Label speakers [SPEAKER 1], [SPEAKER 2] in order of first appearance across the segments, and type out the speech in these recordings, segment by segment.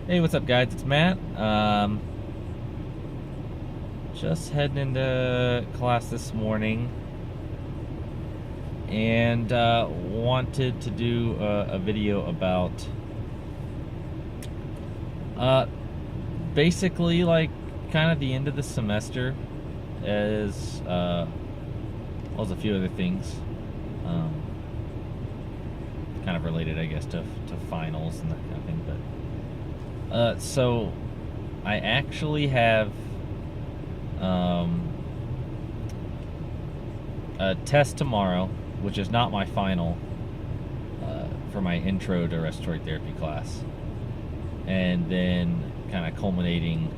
[SPEAKER 1] Hey, what's up, guys? It's Matt. Just heading into class this morning, and wanted to do a video about basically like kind of the end of the semester, as well as a few other things, kind of related, I guess, to finals and that kind of thing, but. So I actually have a test tomorrow, which is not my final, for my intro to respiratory therapy class, and then kind of culminating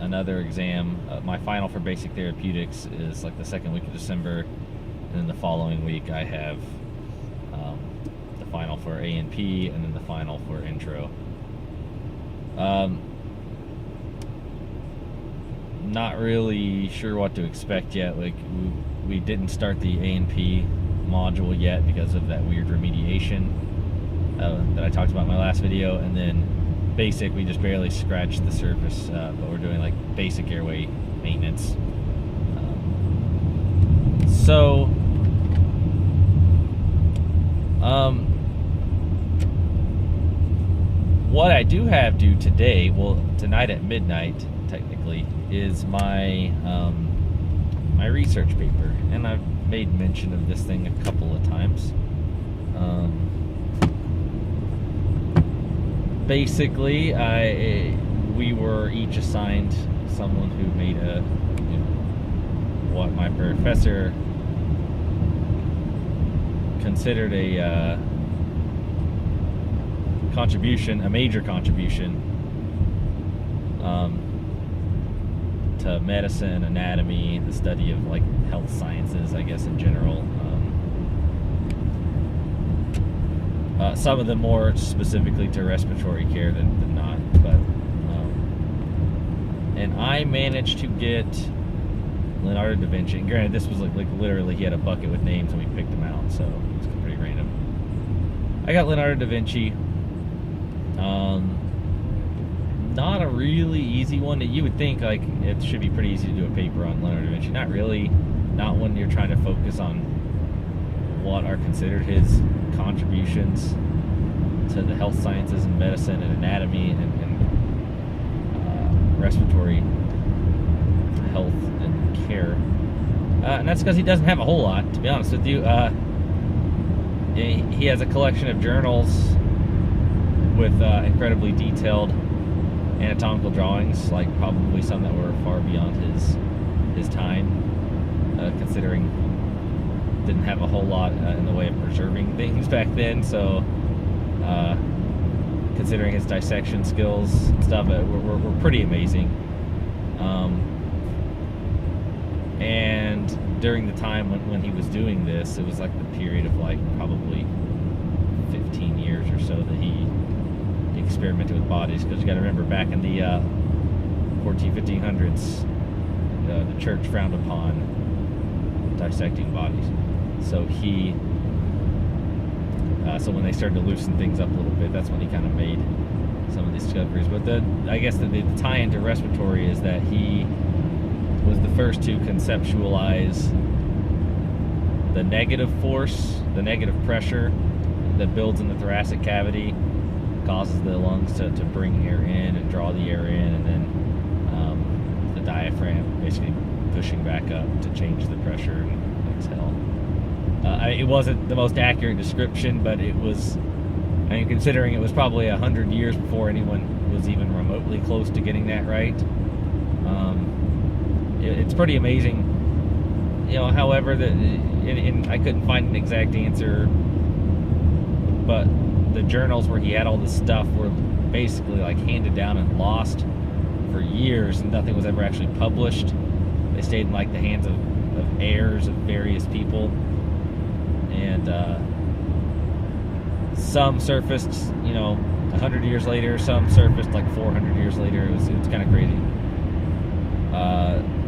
[SPEAKER 1] another exam. My final for basic therapeutics is like the second week of December, and then the following week I have final for A&P, and then the final for intro. Not really sure what to expect yet. Like we didn't start the A&P module yet because of that weird remediation that I talked about in my last video, and then basic, we just barely scratched the surface, but we're doing like basic airway maintenance. What I do have due today, well, tonight at midnight, technically, is my my research paper, and I've made mention of this thing a couple of times. Basically, we were each assigned someone who made what my professor considered a major contribution to medicine, anatomy, the study of like health sciences, I guess, in general. Some of them more specifically to respiratory care than not, but and I managed to get Leonardo da Vinci. And granted, this was like literally he had a bucket with names and we picked them out, so it's pretty random. I got Leonardo da Vinci. Not a really easy one. That you would think like it should be pretty easy to do a paper on Leonardo da Vinci. Not really. Not when you're trying to focus on what are considered his contributions to the health sciences and medicine and anatomy and respiratory health and care. And that's because he doesn't have a whole lot, to be honest with you. He has a collection of journals with incredibly detailed anatomical drawings, like probably some that were far beyond his time, considering didn't have a whole lot in the way of preserving things back then. So considering his dissection skills and stuff, were pretty amazing. And during the time when he was doing this, it was like the period of like probably 15 years or so that he experimented with bodies, because you got to remember, back in the 1500s, the church frowned upon dissecting bodies. So so when they started to loosen things up a little bit, that's when he kind of made some of these discoveries. But I guess the tie into respiratory is that he was the first to conceptualize the negative force, the negative pressure that builds in the thoracic cavity, causes the lungs to bring air in and draw the air in, and then the diaphragm basically pushing back up to change the pressure and exhale. It wasn't the most accurate description, but it was, I mean, considering it was probably 100 years before anyone was even remotely close to getting that right. It's pretty amazing. However, and I couldn't find an exact answer, but the journals where he had all this stuff were basically like handed down and lost for years, and nothing was ever actually published. They stayed in like the hands of heirs of various people, and some surfaced 100 years later, some surfaced like 400 years later. It was kind of crazy.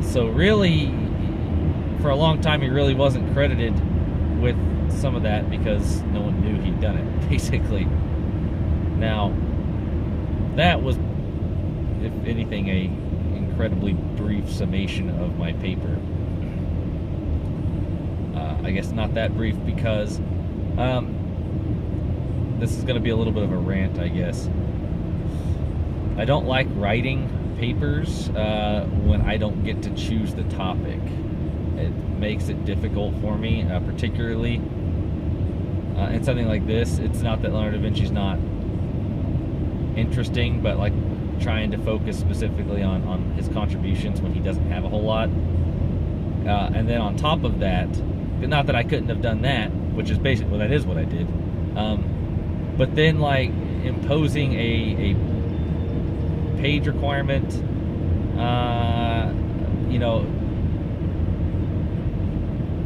[SPEAKER 1] So really, for a long time, he really wasn't credited with some of that because no one knew he'd done it, basically. Now, that was, if anything, a incredibly brief summation of my paper. I guess not that brief because this is going to be a little bit of a rant, I guess. I don't like writing papers when I don't get to choose the topic. It makes it difficult for me, particularly in something like this. It's not that Leonardo da Vinci's not interesting, but like trying to focus specifically on his contributions when he doesn't have a whole lot. And then on top of that, not that I couldn't have done that, which is basically, well, that is what I did. But then like imposing a page requirement,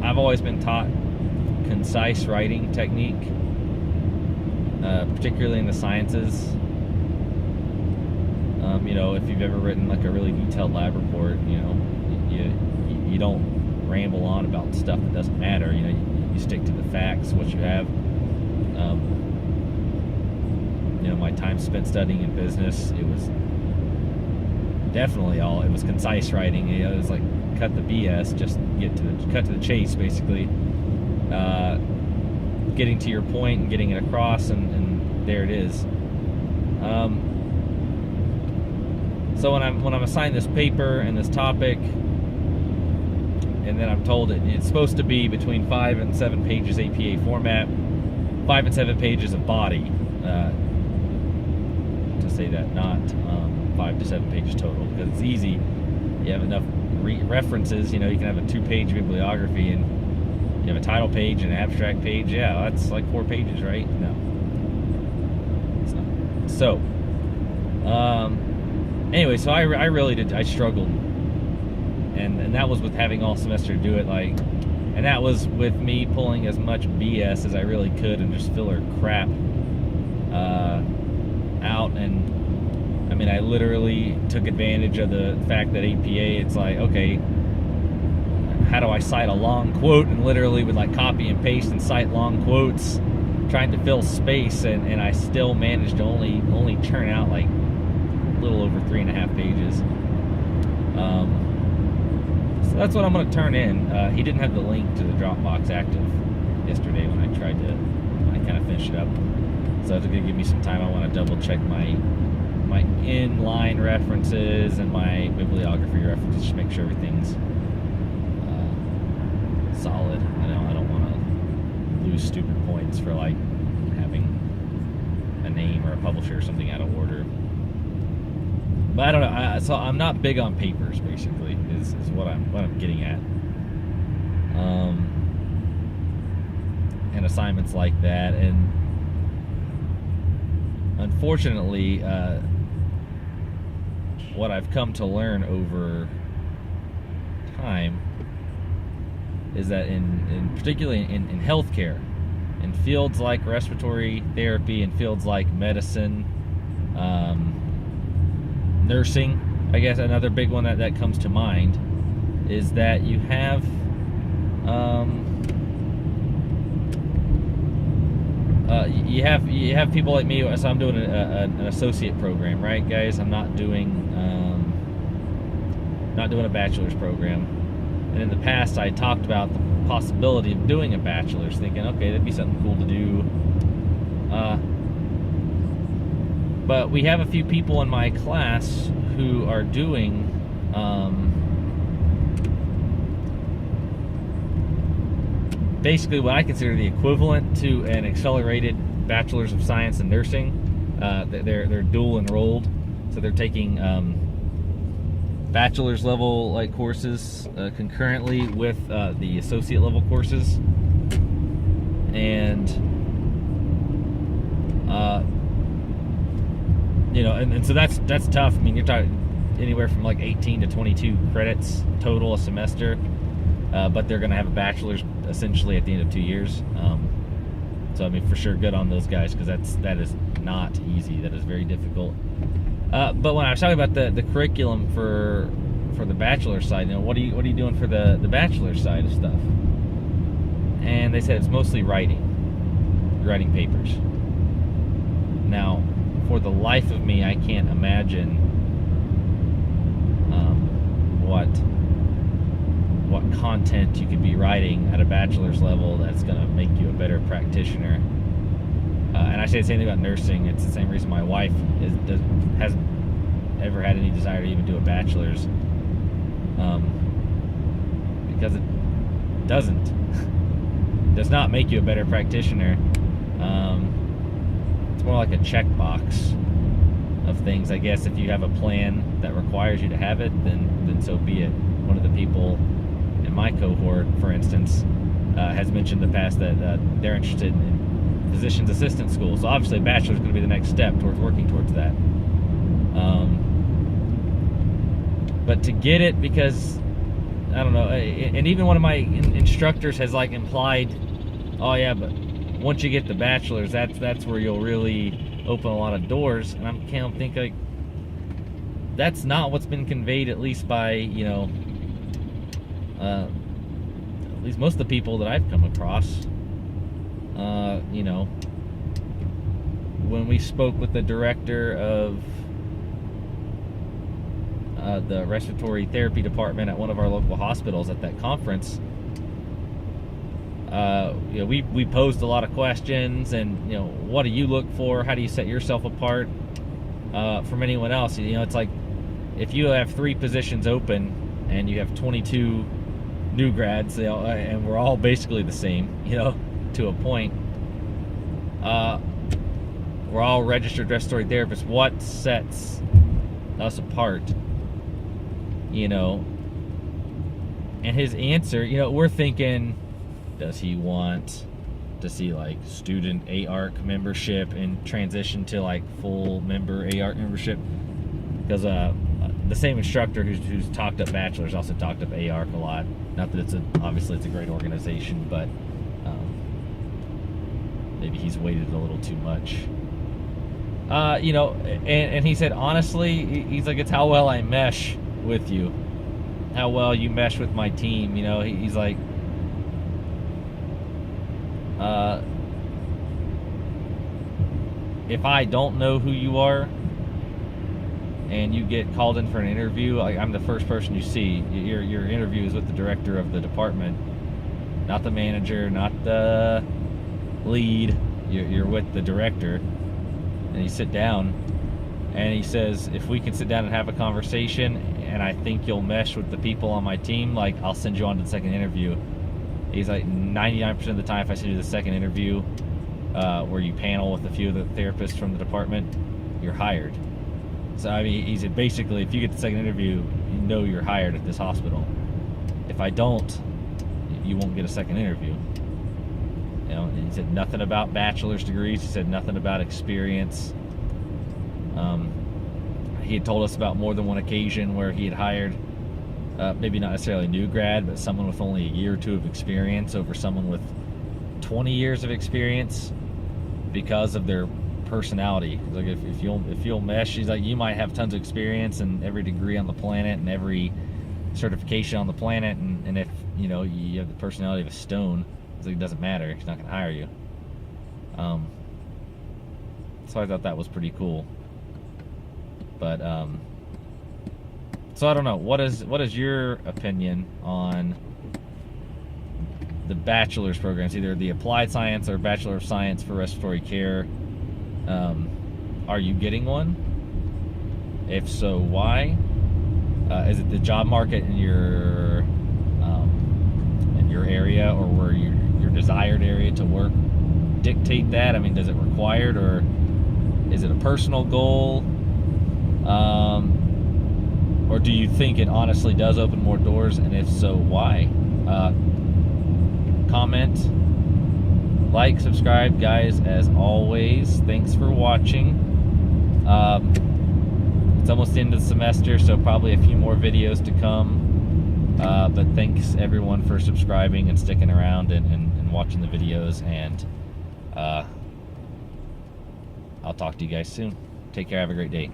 [SPEAKER 1] I've always been taught concise writing technique, particularly in the sciences. If you've ever written like a really detailed lab report, you don't ramble on about stuff that doesn't matter. You stick to the facts, what you have. My time spent studying in business, it was definitely it was concise writing. It was like cut the BS, just cut to the chase, basically. Getting to your point and getting it across, and there it is. So when I'm assigned this paper and this topic, and then I'm told it's supposed to be between 5 and 7 pages APA format, 5 and 7 pages of body, to say that, not 5 to 7 pages total, because it's easy. You have enough references. You can have a 2-page bibliography, and you have a title page and an abstract page. Yeah, that's like 4 pages, right? No, it's not. So, anyway, so I really did. I struggled, and that was with having all semester to do it. And that was with me pulling as much BS as I really could and just filler crap out. And I mean, I literally took advantage of the fact that APA, it's like, okay, how do I cite a long quote? And literally would like copy and paste and cite long quotes, trying to fill space, and I still managed to only churn out like a little over 3.5 pages. So that's what I'm going to turn in. He didn't have the link to the Dropbox active yesterday when I kind of finished it up. So it's going to give me some time. I want to double check my inline references and my bibliography references, just make sure everything's solid. I don't want to lose stupid points for like having a name or a publisher or something out of order. But I don't know. So I'm not big on papers, basically, is what I'm getting at. And assignments like that, and unfortunately, what I've come to learn over time is that particularly in healthcare, in fields like respiratory therapy, in fields like medicine, nursing, I guess another big one that comes to mind is that you have you have people like me. So I'm doing an associate program, right, guys? I'm not doing a bachelor's program. And in the past, I talked about the possibility of doing a bachelor's, thinking, okay, that'd be something cool to do. But we have a few people in my class who are doing basically what I consider the equivalent to an accelerated Bachelor's of Science in Nursing. They're dual enrolled, so they're taking bachelor's level like courses concurrently with the associate level courses, and and so that's tough. I mean, you're talking anywhere from like 18 to 22 credits total a semester, but they're going to have a bachelor's essentially at the end of 2 years. So I mean, for sure, good on those guys, because that is not easy. That is very difficult. But when I was talking about the curriculum for the bachelor side, what are you doing for the bachelor side of stuff? And they said it's mostly writing papers. Now, the life of me, I can't imagine what content you could be writing at a bachelor's level that's going to make you a better practitioner. And I say the same thing about nursing. It's the same reason my wife hasn't ever had any desire to even do a bachelor's, because it does not make you a better practitioner. It's more like a checkbox of things, I guess. If you have a plan that requires you to have it, then so be it. One of the people in my cohort, for instance, has mentioned in the past that they're interested in physician's assistant school. So obviously a bachelor is going to be the next step towards working towards that. But to get it, because I don't know, and even one of my instructors has like implied, oh yeah, but once you get the bachelor's, that's where you'll really open a lot of doors. And I'm kind of thinking, like, that's not what's been conveyed, at least by, at least most of the people that I've come across. When we spoke with the director of the respiratory therapy department at one of our local hospitals at that conference, we posed a lot of questions, and what do you look for? How do you set yourself apart from anyone else? It's like, if you have 3 positions open and you have 22 new grads, and we're all basically the same, to a point. We're all registered respiratory therapists. What sets us apart? And his answer, we're thinking, does he want to see like student AARC membership and transition to like full member AARC membership? Because the same instructor who's talked up bachelors also talked up AARC a lot. Not that obviously it's a great organization, but maybe he's weighted a little too much. And he said, honestly, he's like, it's how well I mesh with you, how well you mesh with my team. He's like, if I don't know who you are and you get called in for an interview, I'm the first person you see. Your interview is with the director of the department, not the manager, not the lead. You're with the director. And you sit down, and he says, if we can sit down and have a conversation, and I think you'll mesh with the people on my team, like, I'll send you on to the second interview. He's like, 99% of the time, if I send you the second interview, where you panel with a few of the therapists from the department, you're hired. So, he said, basically, if you get the second interview, you're hired at this hospital. If I don't, you won't get a second interview. He said nothing about bachelor's degrees. He said nothing about experience. He had told us about more than one occasion where he had hired, maybe not necessarily a new grad, but someone with only a year or 2 of experience over someone with 20 years of experience because of their personality. Like, if you'll mesh, he's like, you might have tons of experience and every degree on the planet and every certification on the planet, and if you have the personality of a stone, it doesn't matter. He's not going to hire you. So I thought that was pretty cool. But so I don't know. What is your opinion on the bachelor's programs, either the applied science or Bachelor of Science for respiratory care? Are you getting one? If so, why? Is it the job market in your area, or where your desired area to work dictate that? Does it require it, or is it a personal goal? Or do you think it honestly does open more doors, and if so, why? Comment, like, subscribe, guys. As always, thanks for watching. It's almost the end of the semester, so probably a few more videos to come. But thanks everyone for subscribing and sticking around and watching the videos, and I'll talk to you guys soon. Take care. Have a great day.